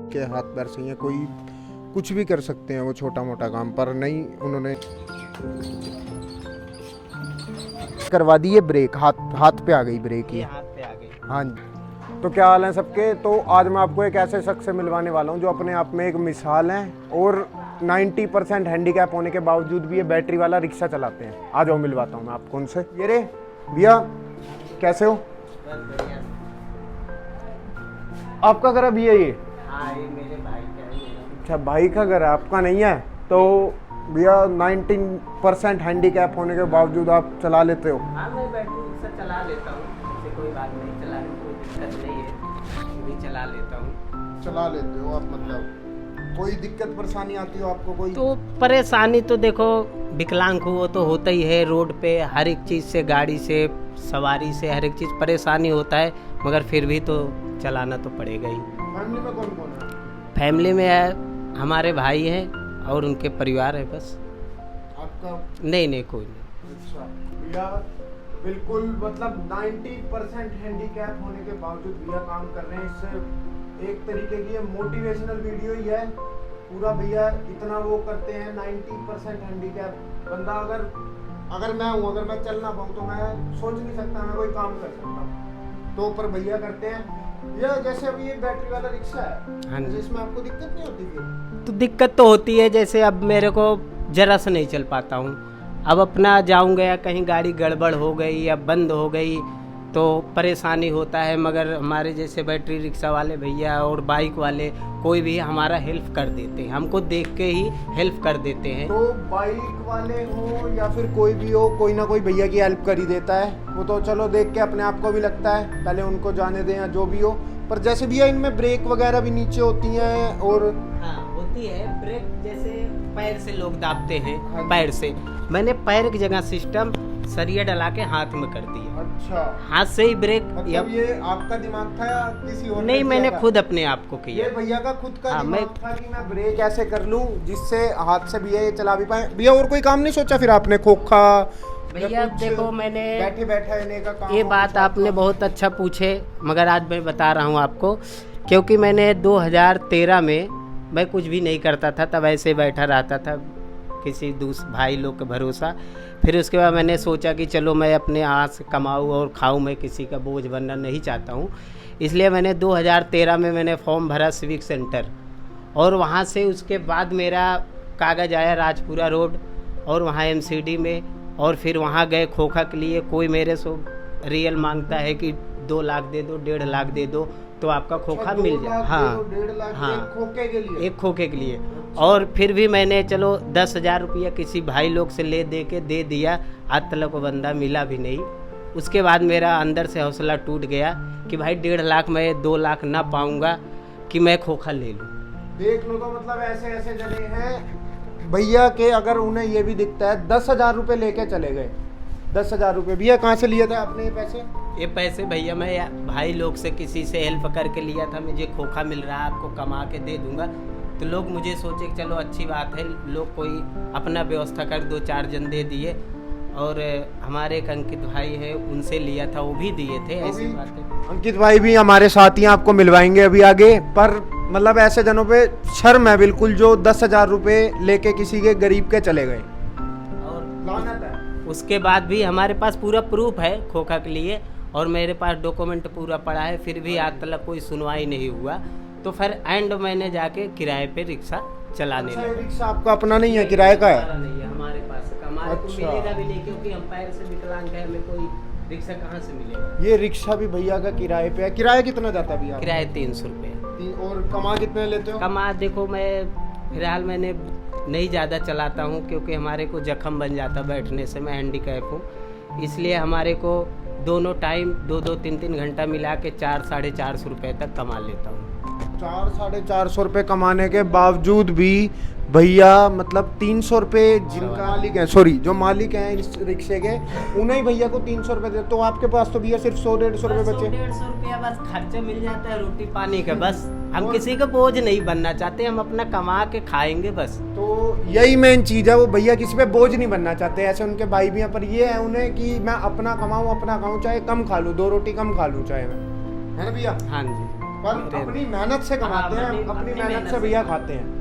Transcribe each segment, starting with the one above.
के हाथ पैर सही है, कोई कुछ भी कर सकते हैं वो छोटा मोटा काम, पर नहीं, उन्होंने करवा दी है ब्रेक, हाथ पे आ गई ब्रेक, ये हाथ पे आ गई। हाँ जी। तो क्या हाल है सबके। तो आज मैं आपको एक ऐसे शख्स से मिलवाने वाला हूँ जो अपने आप में एक मिसाल है और 90% हैंडीकैप होने के बावजूद भी ये बैटरी वाला रिक्शा चलाते हैं। आ जाओ मिलवाता हूँ मैं आपको उनसे। ये रे भैया, कैसे हो? आपका घर अभी है ये? हाँ, ये मेरे भाई का है। अच्छा, भाई का घर है, आपका नहीं है। तो भैया 19% हैंडीकैप होने के बावजूद आप चला लेते हो? हाँ, मैं बैटरी रिक्शा चला लेता हूँ, ऐसे कोई बात नहीं, चलाने में कोई दिक्कत नहीं है, भी चला लेता हूँ। चला लेते हो आप, मतलब कोई दिक्कत परेशानी आती हो आपको कोई? तो परेशानी तो देखो, विकलांग हो वो तो होता ही है, रोड पे हर एक चीज़ से, गाड़ी से, सवारी से, हर एक चीज़ परेशानी होता है, मगर फिर भी तो चलाना तो पड़ेगा ही। फैमिली में कौन कौन है? फैमिली में है, हमारे भाई हैं और उनके परिवार है बस। आपका? नहीं, कोई नहीं। अच्छा भैया, बिल्कुल मतलब 90% हैंडीकैप होने के बावजूद भैया काम कर रहे हैं। इससे एक तरीके की ये मोटिवेशनल वीडियो ही है पूरा। भैया इतना वो करते हैं, 90% हैंडीकैप बंदा, अगर मैं हूँ, अगर मैं चल ना पाऊँ तो मैं सोच नहीं सकता मैं कोई काम कर सकता, तो पर भैया करते हैं। भैया जैसे अभी ये बैटरी वाला रिक्शा है, हाँ जी। इसमें आपको दिक्कत नहीं होती फिर? तो दिक्कत तो होती है, जैसे अब मेरे को जरा से नहीं चल पाता हूँ, अब अपना जाऊँगा या कहीं गाड़ी गड़बड़ हो गई या बंद हो गई तो परेशानी होता है, मगर हमारे जैसे बैटरी रिक्शा वाले भैया और बाइक वाले कोई भी हमारा हेल्प कर देते हैं, हमको देख के ही हेल्प कर देते हैं। तो बाइक वाले हो या फिर कोई भी हो, कोई ना कोई भैया की हेल्प कर ही देता है, वो तो चलो देख के अपने आप को भी लगता है, पहले उनको जाने दें या जो भी हो। पर जैसे भैया इनमें ब्रेक वगैरह भी नीचे होती हैं और हाँ होती है, ब्रेक जैसे पैर से लोग दाबते हैं। हाँ। पैर से मैंने पैर की जगह सिस्टम सरिया डला के हाथ में कर दिया। अच्छा, हाथ से ही ब्रेक। मतलब ये आपका दिमाग था या किसी और ने नहीं, किया मैंने था? खुद अपने आप को किया। ये भैया का खुद का हाँ, दिमाग था कि मैं ब्रेक ऐसे कर लूं जिससे हाथ से भैया ये चला भी पाए। भैया और कोई काम नहीं सोचा फिर आपने? खोखा भैया देखो, मैंने बैठे बैठे रहने का काम? ये बात आपने बहुत अच्छा पूछे, मगर आज मैं बता रहा हूँ आपको, क्योंकि मैंने 2013 में मैं कुछ भी नहीं करता था, तब ऐसे बैठा रहता था किसी दूसरे भाई लोग के भरोसा। फिर उसके बाद मैंने सोचा कि चलो मैं अपने हाथ से कमाऊँ और खाऊँ, मैं किसी का बोझ बनना नहीं चाहता हूँ, इसलिए मैंने 2013 में मैंने फॉर्म भरा सिविक सेंटर, और वहाँ से उसके बाद मेरा कागज़ आया राजपुरा रोड और वहाँ MCD में, और फिर वहाँ गए खोखा के लिए। कोई मेरे से रियल मांगता है कि 2 लाख दे दो, 1.5 लाख दे दो तो आपका खोखा मिल जाए। हाँ, 1.5 लाख हाँ, एक खोखे के लिए? एक खोखे के लिए। और फिर भी मैंने चलो 10,000 रुपया किसी भाई लोग से ले दे के दे दिया, आज तक को बंदा मिला भी नहीं। उसके बाद मेरा अंदर से हौसला टूट गया कि भाई 1.5 लाख मैं 2 लाख ना पाऊंगा कि मैं खोखा ले लूँ। देख लो, तो मतलब ऐसे ऐसे जने हैं भैया के, अगर उन्हें ये भी दिखता है 10,000 रुपये लेके चले गए। 10,000 रुपये भैया कहाँ से लिए थे आपने ये पैसे? ये पैसे भैया मैं भाई लोग से किसी से हेल्प करके लिया था। मुझे खोखा मिल रहा है, आपको कमा के दे दूंगा, तो लोग मुझे सोचे कि चलो अच्छी बात है, लोग कोई अपना व्यवस्था कर, 2-4 जन दे दिए। और हमारे एक अंकित भाई है, उनसे लिया था, वो भी दिए थे। ऐसी बात है, अंकित भाई भी हमारे साथ ही आपको मिलवाएंगे अभी आगे। पर मतलब ऐसे जनों पे शर्म है बिल्कुल, जो 10,000 रुपये लेके किसी के गरीब के चले गए। और लानत है। उसके बाद भी हमारे पास पूरा प्रूफ है खोखा के लिए, और मेरे पास डॉक्यूमेंट पूरा पड़ा है, फिर भी आज तक कोई सुनवाई नहीं हुआ। तो फिर एंड मैंने जाके किराए पे रिक्शा चलाने अच्छा, लगा। ये रिक्शा आपका अपना नहीं है, किराए का है? हमारा नहीं है, हमारे पास हमारे को अच्छा। मिलेगा भी नहीं, क्योंकि हम पैर से विकलांग है, हमें कोई रिक्शा कहाँ से मिलेगा। ये रिक्शा भी भैया का किराए पे है? किराया कितना जाता है भैया? किराया 300 रुपये। और कमा कितने लेते हो? कमा देखो, मैं फिलहाल मैंने नहीं ज़्यादा चलाता हूँ, क्योंकि हमारे को जख्म बन जाता बैठने से, मैं हैंडीकैप हूँ, इसलिए हमारे को दोनों टाइम 2-2, 3-3 घंटा मिला के 400-450 रुपये तक कमा लेता हूँ। 400-450 रुपये कमाने के बावजूद भी भैया मतलब 300 रुपये जिनका मालिक है, सॉरी जो मालिक हैं इस रिक्शे के, उन्हें ही भैया को 300 रुपये दे, तो आपके पास तो भैया सिर्फ 100-150 रुपये बचे। 100-150 रुपया बस खर्चा मिल जाता है, रोटी पानी का। बस हम किसी का बोझ नहीं बनना चाहते, हम अपना कमा के खाएंगे बस। तो यही मेन चीज़ है, वो भैया किसी पे बोझ नहीं बनना चाहते। ऐसे उनके भाई भी हैं, पर ये है उन्हें कि मैं अपना कमाऊँ, अपना खाऊँ, चाहे कम खा लूँ, 2 रोटी कम खा लूँ चाहे मैं, है ना भैया? हाँ जी। पर अपनी मेहनत से कमाते हैं, अपनी मेहनत से भैया खाते हैं।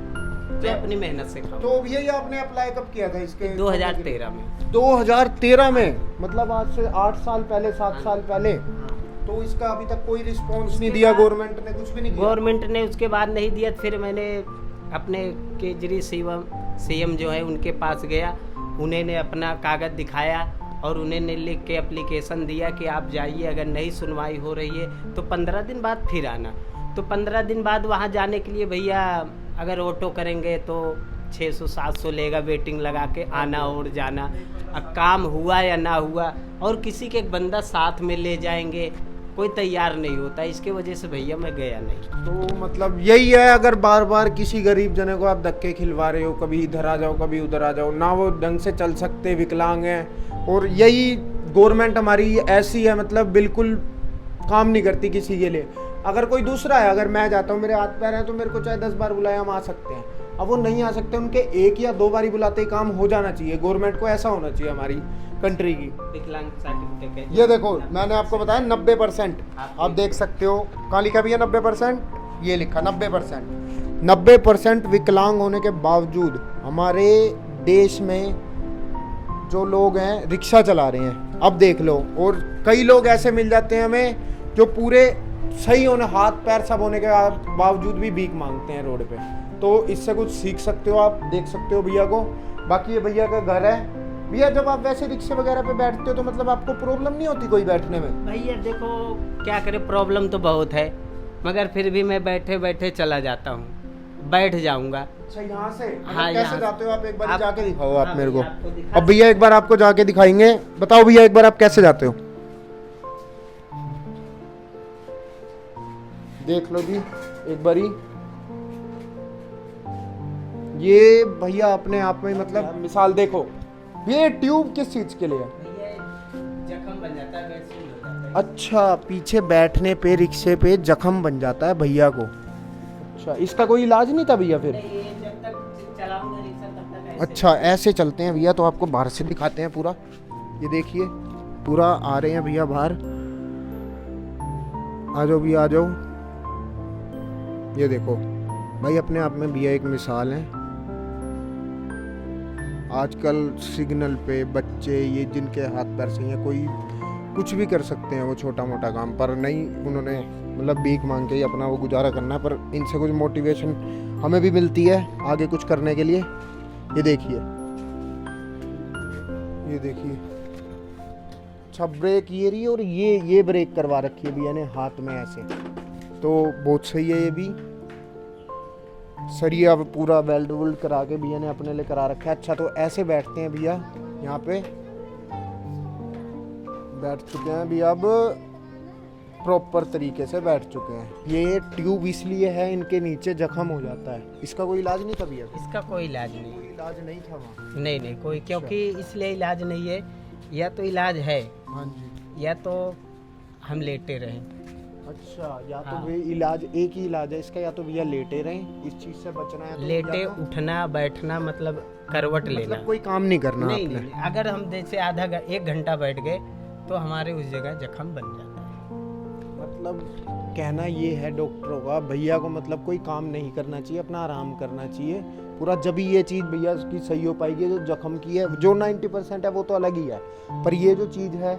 मैं अपनी मेहनत से खाऊं। तो भैया ये आपने अप्लाई कब किया था इसके? 2013 में। 2013 में, मतलब आज से 8 साल पहले, 7 साल पहले। तो इसका अभी तक कोई रिस्पॉन्स नहीं दिया गवर्नमेंट ने, कुछ भी नहीं किया? गवर्नमेंट ने उसके बाद नहीं दिया। फिर मैंने अपने केजरी सीएम जो है उनके पास गया, उन्होंने अपना कागज़ दिखाया और उन्होंने लिख के एप्लीकेशन दिया कि आप जाइए, अगर नहीं सुनवाई हो रही है तो 15 दिन बाद फिर आना। तो 15 दिन बाद वहाँ जाने के लिए भैया अगर ऑटो करेंगे तो 600-700 लेगा, वेटिंग लगा के आना और जाना। अब काम हुआ या ना हुआ, और किसी के एक बंदा साथ में ले जाएंगे, कोई तैयार नहीं होता, इसके वजह से भैया मैं गया नहीं। तो मतलब यही है, अगर बार बार किसी गरीब जने को आप धक्के खिलवा रहे हो, कभी इधर आ जाओ कभी उधर आ जाओ, ना वो ढंग से चल सकते, विकलांग हैं, और यही गवर्नमेंट हमारी ऐसी है, मतलब बिल्कुल काम नहीं करती किसी के लिए। अगर कोई दूसरा है, अगर मैं जाता हूँ, मेरे हाथ पैर हैं, तो मेरे को चाहे 10 बार बुलाए हम आ सकते हैं। अब वो नहीं आ सकते, उनके 1 या 2 बारी बुलाते ही काम हो जाना चाहिए। गवर्नमेंट को ऐसा होना चाहिए हमारी कंट्री की। विकलांग सर्टिफिकेट ये देखो, मैंने आपको बताया 90%, आप देख सकते हो कहाँ लिखा भैया 90%, ये लिखा 90%। 90% विकलांग होने के बावजूद हमारे देश में जो लोग हैं रिक्शा चला रहे हैं, अब देख लो। और कई लोग ऐसे मिल जाते हैं हमें जो पूरे सही होने, हाथ पैर सब होने के बावजूद भी भीख मांगते हैं रोड पे। तो इससे कुछ सीख सकते हो आप, देख सकते हो भैया को। बाकी ये भैया का घर है। भैया जब आप वैसे रिक्शे वगैरह पे बैठते हो तो मतलब आपको प्रॉब्लम नहीं होती कोई बैठने में? भैया देखो क्या करे, प्रॉब्लम तो बहुत है, मगर फिर भी मैं बैठे बैठे चला जाता हूँ, बैठ जाऊँगा। अच्छा, यहाँ से हाँ, कैसे जाते हो आप? एक बार आप जाके दिखाओ आप मेरे को। आपको दिखा- अब भैया एक बार आपको जाके दिखाएंगे। बताओ भैया एक बार आप कैसे जाते हो, देख लो जी एक बारी। ये भैया अपने आप में मतलब मिसाल देखो, ये ट्यूब किस चीज के लिए है? जख्म बन जाता है, गैस हो जाता है। अच्छा, पीछे बैठने पे रिक्शे पे जख्म बन जाता है भैया को। अच्छा, इसका कोई इलाज नहीं था भैया फिर? नहीं, ये जब तक चलाऊंगा रिक्शा तब तक ऐसे। अच्छा, ऐसे चलते हैं भैया। तो आपको बाहर से दिखाते हैं पूरा। ये देखिए पूरा आ रहे हैं भैया बाहर। आ जाओ भैया, आ जाओ। ये देखो भाई, अपने आप में भैया एक मिसाल है। आजकल सिग्नल पे बच्चे, ये जिनके हाथ पैर सही हैं, कोई कुछ भी कर सकते हैं वो छोटा मोटा काम, पर नहीं, उन्होंने मतलब भीख मांग के ही अपना वो गुजारा करना है। पर इनसे कुछ मोटिवेशन हमें भी मिलती है आगे कुछ करने के लिए। ये देखिए, ये देखिए। अच्छा, ब्रेक ये रही, और ये ब्रेक करवा रखी है भैया ने हाथ में ऐसे, तो बहुत सही है। ये भी सरिया पूरा वेल्ड वुल्ड करा के भैया ने अपने लिए करा रखा है। अच्छा, तो ऐसे बैठते हैं भैया, यहाँ पे बैठ चुके हैं भैया, अब प्रॉपर तरीके से बैठ चुके हैं। ये ट्यूब इसलिए है, इनके नीचे जख्म हो जाता है। इसका कोई इलाज नहीं था भैया? इसका कोई इलाज नहीं। कोई इलाज नहीं था वहाँ? नहीं नहीं कोई, क्योंकि इसलिए इलाज नहीं है, या तो इलाज है हाँ जी। या तो हम लेटे रहें। अच्छा, या तो हाँ। वे इलाज, एक ही इलाज है इसका, या तो भैया लेटे रहें, इस चीज से बचना है तो, लेटे या तो उठना बैठना, मतलब करवट लेना, मतलब कोई काम नहीं करना नहीं, आपने। नहीं। अगर हम जैसे 1 घंटा बैठ गए तो हमारे उस जगह जख्म बन जाता है। मतलब कहना ये है डॉक्टरों का, भैया को मतलब कोई काम नहीं करना चाहिए, अपना आराम करना चाहिए पूरा। जब भी ये चीज़ भैया की सही हो पाएगी। जो जख्म की है, जो 90% है वो तो अलग ही है, पर ये जो चीज़ है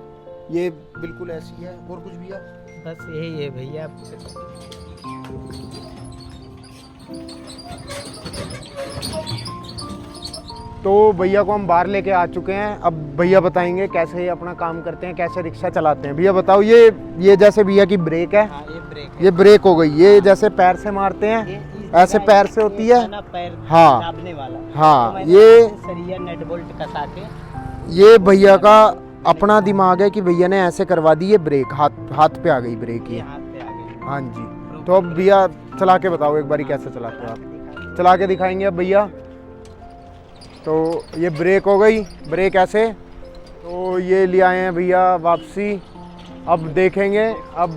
ये बिल्कुल ऐसी है। और कुछ भैया? बस यही है भैया। तो भैया को हम बाहर लेके आ चुके हैं। अब भैया बताएंगे कैसे अपना काम करते हैं, कैसे रिक्शा चलाते हैं। भैया बताओ, ये जैसे भैया की ब्रेक है, हाँ, ये ब्रेक है। ये ब्रेक हो गई। ये जैसे पैर से मारते हैं, इस ऐसे जगह पैर से होती है। ना पैर हाँ। दाबने वाला। हाँ, तो मैंने ये सरिया नेट बोल्ट कसा के, ये भैया का अपना दिमाग है कि भैया ने ऐसे करवा दी। ये ब्रेक हाथ पे आ गई ब्रेक, ये ये। हाथ पे आ गए। हाँ जी। तो अब भैया चला के बताओ एक बारी कैसे चलाते हो आप? चला के दिखाएंगे अब भैया। तो ये ब्रेक हो गई, ब्रेक ऐसे। तो ये ले आए हैं भैया वापसी। अब देखेंगे, अब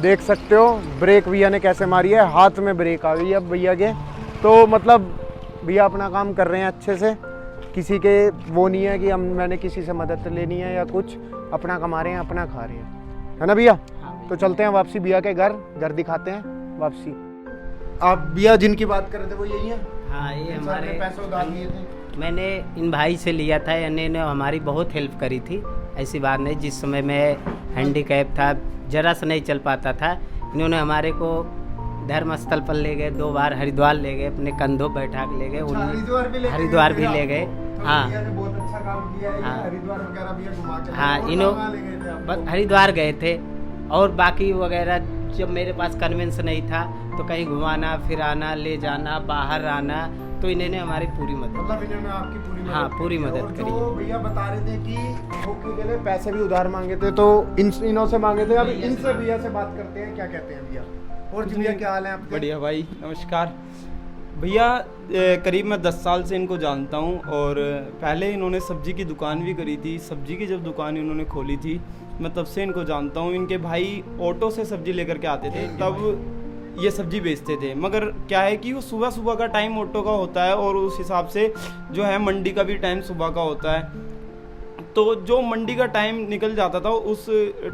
देख सकते हो ब्रेक भैया ने कैसे मारी है, हाथ में ब्रेक आ गई है अब भैया के। तो मतलब भैया अपना काम कर रहे हैं अच्छे से, किसी के वो नहीं है कि मैंने किसी से मदद लेनी है या कुछ, अपना कमा रहे हैं, अपना खा रहे हैं, है ना भैया? हाँ। तो चलते हैं वापसी भैया के घर दिखाते हैं। वापसी। आप भैया जिनकी बात कर रहे थे वो यही है? हाँ, ये इन साहब ने हमारे पैसे उधार लिए थे। मैंने इन भाई से लिया था, इन्होंने हमारी बहुत हेल्प करी थी। ऐसी बात नहीं, जिस समय मैं हैंडीकैप था, जरा सा नहीं चल पाता था, इन्होंने हमारे को धर्मस्थल पर ले गए, 2 बार हरिद्वार ले गए, अपने कंधों बैठा के ले गए। अच्छा, हरिद्वार भी हरिद्वार भी ले गए। तो हाँ भैया ने बहुत अच्छा काम किया है। हाँ। हरिद्वार वगैरह भैया घुमा के हाँ, और इन्हों कहाँ ले गए थे आपको? बस हरिद्वार गए थे, और बाकी वगैरह जब मेरे पास कन्वेंस नहीं था तो कहीं घुमाना फिराना, ले जाना, बाहर आना, तो इन्होंने हमारी पूरी मदद। मतलब इन्होंने आपकी पूरी मदद हाँ, पूरी करी है। मदद और करी जो भैया बता रहे थे कि धोखे के लिए पैसे भी उधार मांगे थे, तो इनों से मांगे थे। अब इनसे भैया से बात करते हैं, क्या कहते हैं भैया। और जी भैया, क्या हाल है आपके? बढ़िया भाई, नमस्कार भैया। करीब मैं 10 साल से इनको जानता हूँ, और पहले इन्होंने सब्जी की दुकान भी करी थी। सब्जी की जब दुकान इन्होंने खोली थी, मैं तब से इनको जानता हूँ। इनके भाई ऑटो से सब्जी लेकर के आते थे, तब ये सब्जी बेचते थे। मगर क्या है कि वो सुबह सुबह का टाइम ऑटो का होता है, और उस हिसाब से जो है मंडी का भी टाइम सुबह का होता है। तो जो मंडी का टाइम निकल जाता था, उस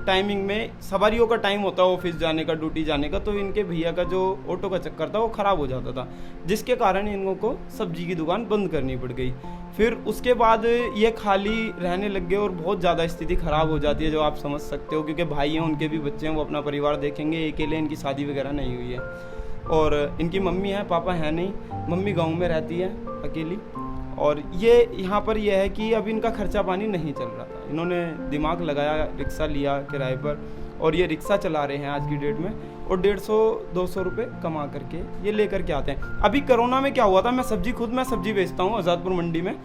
टाइमिंग में सवारियों का टाइम होता है ऑफिस जाने का, ड्यूटी जाने का, तो इनके भैया का जो ऑटो का चक्कर था वो ख़राब हो जाता था, जिसके कारण इनको को सब्जी की दुकान बंद करनी पड़ गई। फिर उसके बाद ये खाली रहने लग गए, और बहुत ज़्यादा स्थिति ख़राब हो जाती है, जो आप समझ सकते हो, क्योंकि भाई हैं, उनके भी बच्चे हैं, वो अपना परिवार देखेंगे, अकेले इनकी शादी वगैरह नहीं हुई है। और इनकी मम्मी है, पापा है नहीं, मम्मी गाँव में रहती है अकेली। और ये यहाँ पर यह है कि अब इनका खर्चा पानी नहीं चल रहा था। इन्होंने दिमाग लगाया, रिक्शा लिया किराए पर, और ये रिक्शा चला रहे हैं आज की डेट में, और 150-200 रुपये कमा करके ये लेकर के आते हैं। अभी कोरोना में क्या हुआ था, मैं सब्जी बेचता हूँ आज़ादपुर मंडी में,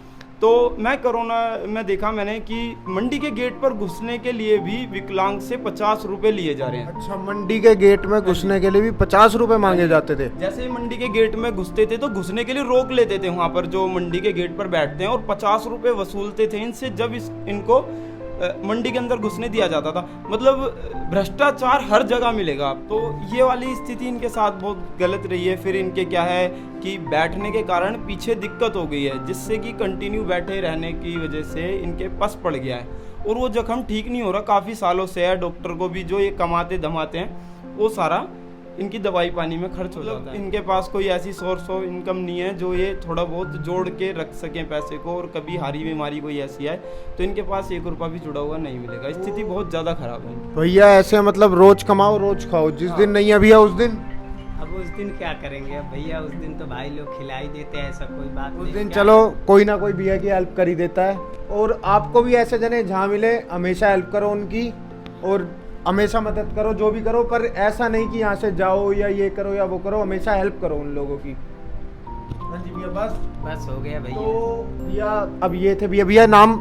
तो मैं कोरोना में देखा मैंने कि मंडी के गेट पर घुसने के लिए भी विकलांग से 50 रुपये लिए जा रहे हैं। अच्छा, मंडी के गेट में घुसने के लिए भी 50 रुपए मांगे जाते थे? जैसे ही मंडी के गेट में घुसते थे तो घुसने के लिए रोक लेते थे वहाँ पर जो मंडी के गेट पर बैठते हैं, और 50 रुपये वसूलते थे इनसे जब इनको मंडी के अंदर घुसने दिया जाता था। मतलब भ्रष्टाचार हर जगह मिलेगा। तो ये वाली स्थिति इनके साथ बहुत गलत रही है। फिर इनके क्या है कि बैठने के कारण पीछे दिक्कत हो गई है, जिससे कि कंटिन्यू बैठे रहने की वजह से इनके पस पड़ गया है, और वो जख्म ठीक नहीं हो रहा, काफ़ी सालों से है। डॉक्टर को भी जो ये कमाते धमाते हैं वो सारा इनकी दवाई पानी में खर्च हो जाता है। इनके पास कोई ऐसी सोर्स ऑफ इनकम नहीं है जो ये थोड़ा बहुत जोड़ के रख सकें पैसे को, और कभी हारी बीमारी कोई ऐसी है तो इनके पास 1 रुपया भी जुड़ा हुआ नहीं मिलेगा। स्थिति बहुत ज़्यादा खराब है भैया। ऐसे मतलब रोज कमाओ रोज खाओ, जिस दिन नहीं है भैया उस दिन, अब उस दिन क्या करेंगे अब भैया, उस दिन तो भाई लोग खिला ही देते हैं, ऐसा कोई बात उस नहीं। दिन क्या चलो कोई ना कोई भैया की हेल्प कर ही देता है। और आपको भी ऐसे जने जहाँ मिले हमेशा हेल्प करो उनकी, और हमेशा मदद करो, जो भी करो, पर ऐसा नहीं कि यहाँ से जाओ या ये करो या वो करो, हमेशा हेल्प करो उन लोगों की। हाँ जी भैया, बस हो गया भैया। तो भैया अब ये थे भैया नाम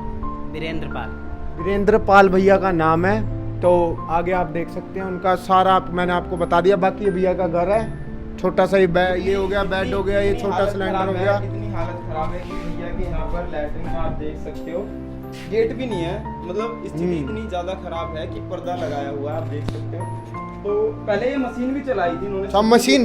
वीरेंद्र पाल भैया का नाम है। तो आगे आप देख सकते हैं उनका सारा मैंने आपको बता दिया। बाकी ये भैया का घर है, छोटा सा ये हो गया, बेड हो गया, ये छोटा सिलेंडर हो गया। इतनी हालत खराब है कि भैया के यहाँ पर लैट्रिन में आप देख सकते हो गेट भी नहीं है। मतलब स्थिति इतनी ज्यादा खराब है कि पर्दा लगाया हुआ है, आप देख सकते हो। तो पहले ये मशीन भी चलाई थी इन्होंने, सब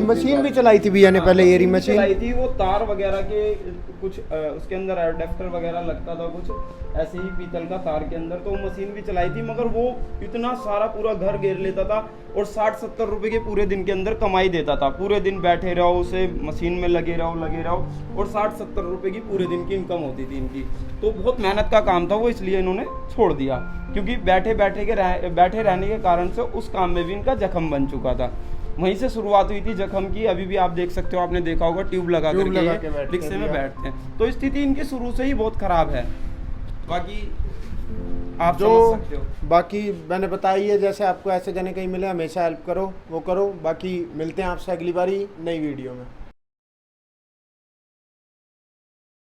मशीन भी चलाई थी भैया ने पहले, ये मशीन चलाई थी। वो तार वगैरह के कुछ उसके अंदर अडेप्टर वगैरह लगता था, कुछ ऐसे ही पीतल का तार के अंदर, तो मशीन भी चलाई थी। मगर वो इतना सारा पूरा घर घेर लेता था, और 60-70 रुपए के पूरे दिन के अंदर कमाई देता था। पूरे दिन बैठे रहो, उसे मशीन में लगे रहो, और 60-70 रुपए की पूरे दिन की इनकम होती थी इनकी। तो बहुत मेहनत का काम था वो, इसलिए इन्होंने छोड़ दिया, क्योंकि बैठे रहने के कारण से उस काम में भी इनका जख्म बन चुका था। वहीं से शुरुआत हुई थी जख्म की। अभी भी आप देख सकते हो, आपने देखा होगा ट्यूब लगा करके रिक्शे में बैठते हैं। तो स्थिति इनकी शुरू से ही बहुत खराब है। बाकी आप जो समझ सकते हो। बाकी मैंने बताई है, जैसे आपको ऐसे जने कहीं मिले हमेशा हेल्प करो, वो करो। बाकी मिलते हैं आपसे अगली बारी नई वीडियो में।